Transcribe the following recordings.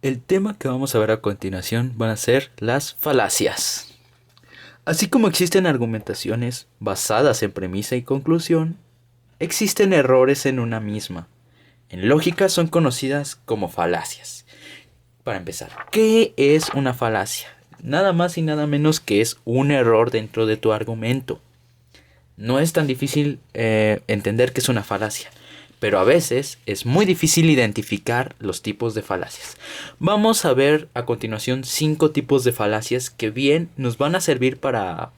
El tema que vamos a ver a continuación van a ser las falacias. Así como existen argumentaciones basadas en premisa y conclusión, existen errores en una misma. En lógica son conocidas como falacias. Para empezar, ¿qué es una falacia? Nada más y nada menos que es un error dentro de tu argumento. No es tan difícil entender que es una falacia, pero a veces es muy difícil identificar los tipos de falacias. Vamos a ver a continuación 5 tipos de falacias que bien nos van a servir para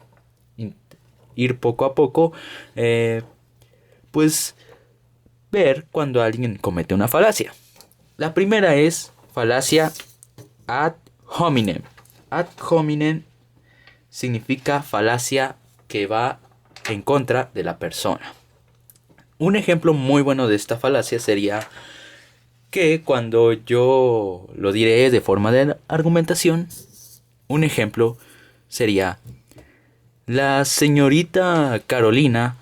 ir poco a poco, pues ver cuando alguien comete una falacia. La primera es falacia ad hominem. Ad hominem significa falacia que va en contra de la persona. Un ejemplo muy bueno de esta falacia sería que cuando yo lo diré de forma de argumentación, un ejemplo sería: la señorita Carolina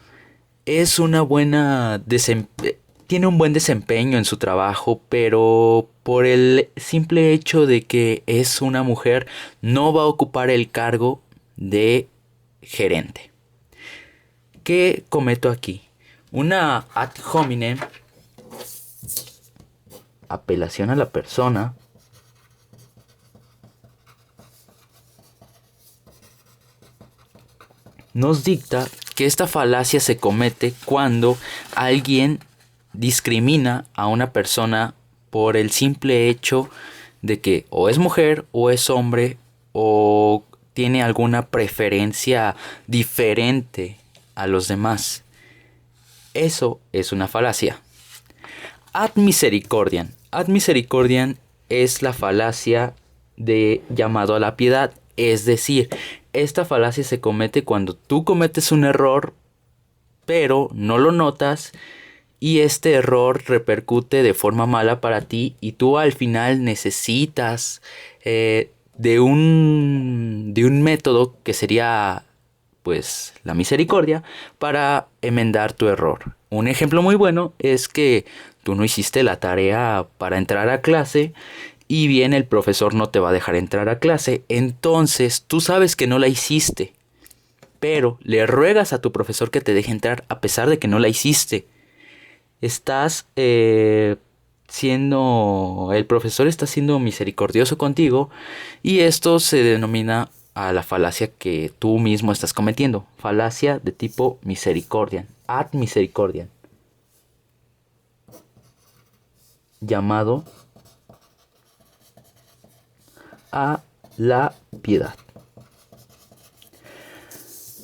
es una tiene un buen desempeño en su trabajo, pero por el simple hecho de que es una mujer, no va a ocupar el cargo de gerente. ¿Qué cometo aquí? Una ad hominem, apelación a la persona, nos dicta que esta falacia se comete cuando alguien discrimina a una persona por el simple hecho de que o es mujer o es hombre o tiene alguna preferencia diferente a los demás. Eso es una falacia. Ad misericordiam. Ad misericordiam es la falacia de llamado a la piedad. Es decir, esta falacia se comete cuando tú cometes un error, pero no lo notas, y este error repercute de forma mala para ti, y tú al final necesitas de un método que sería pues la misericordia para enmendar tu error. Un ejemplo muy bueno es que tú no hiciste la tarea para entrar a clase y bien el profesor no te va a dejar entrar a clase, entonces tú sabes que no la hiciste, pero le ruegas a tu profesor que te deje entrar a pesar de que no la hiciste. Estás el profesor está siendo misericordioso contigo, y esto se denomina a la falacia que tú mismo estás cometiendo. Falacia de tipo misericordia, ad misericordia, llamado a la piedad.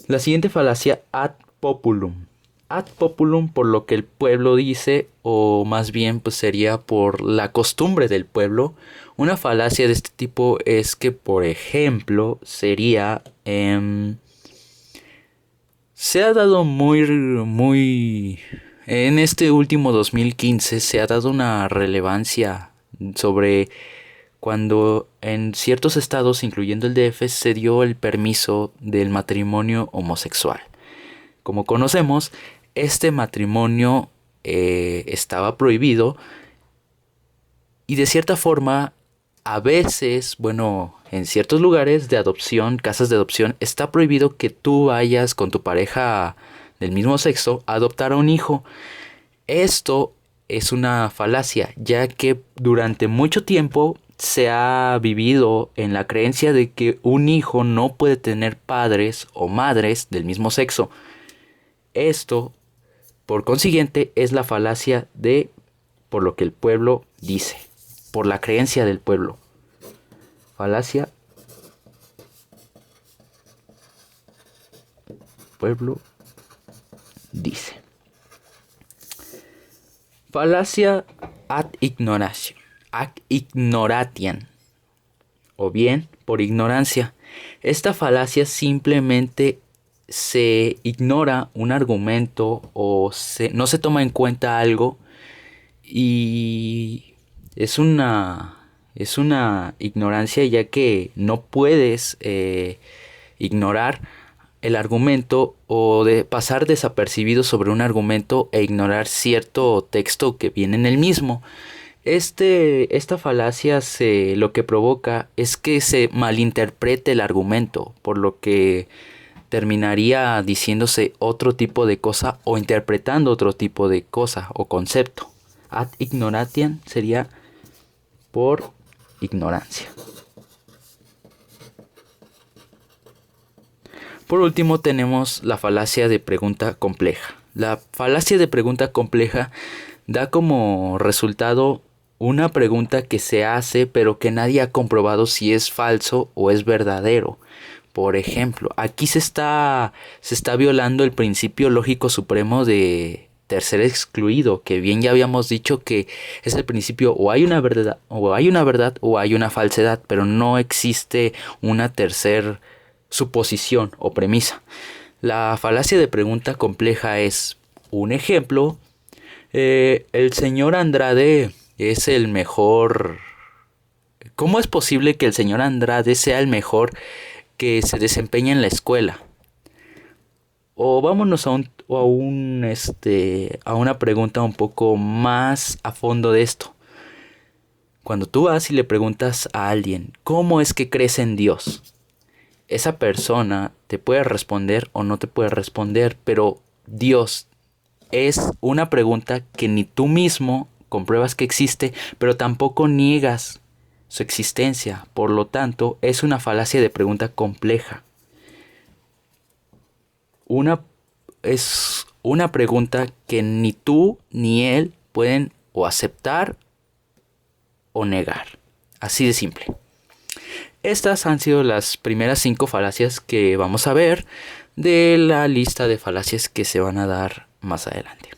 La siguiente falacia, ad populum. Ad populum, por lo que el pueblo dice, o más bien pues sería por la costumbre del pueblo. Una falacia de este tipo es que, por ejemplo, sería se ha dado muy en este último 2015 se ha dado una relevancia sobre cuando en ciertos estados, incluyendo el DF, se dio el permiso del matrimonio homosexual. Como conocemos, este matrimonio estaba prohibido, y de cierta forma, a veces, bueno, en ciertos lugares de adopción, casas de adopción, está prohibido que tú vayas con tu pareja del mismo sexo a adoptar a un hijo. Esto es una falacia, ya que durante mucho tiempo se ha vivido en la creencia de que un hijo no puede tener padres o madres del mismo sexo. Esto, por consiguiente, es la falacia de por lo que el pueblo dice, por la creencia del pueblo. Falacia, pueblo dice. Falacia ad ignoratio, ad ignoratiam, o bien por ignorancia. Esta falacia simplemente se ignora un argumento o no se toma en cuenta algo, y es una ignorancia, ya que no puedes ignorar el argumento o de pasar desapercibido sobre un argumento e ignorar cierto texto que viene en el mismo. Esta falacia lo que provoca es que se malinterprete el argumento, por lo que terminaría diciéndose otro tipo de cosa o interpretando otro tipo de cosa o concepto. Ad ignoratiam sería por ignorancia. Por último tenemos la falacia de pregunta compleja. La falacia de pregunta compleja da como resultado una pregunta que se hace pero que nadie ha comprobado si es falso o es verdadero. Por ejemplo, aquí se está violando el principio lógico supremo de tercer excluido, que bien ya habíamos dicho que es el principio o hay una verdad o hay una falsedad, pero no existe una tercer suposición o premisa. La falacia de pregunta compleja es un ejemplo. El señor Andrade es el mejor. ¿Cómo es posible que el señor Andrade sea el mejor que se desempeña en la escuela? O vámonos a una pregunta un poco más a fondo de esto. Cuando tú vas y le preguntas a alguien, ¿cómo es que crees en Dios? Esa persona te puede responder o no te puede responder, pero Dios es una pregunta que ni tú mismo compruebas que existe, pero tampoco niegas su existencia. Por lo tanto, es una falacia de pregunta compleja. Es una pregunta que ni tú ni él pueden o aceptar o negar. Así de simple. Estas han sido las primeras 5 falacias que vamos a ver de la lista de falacias que se van a dar más adelante.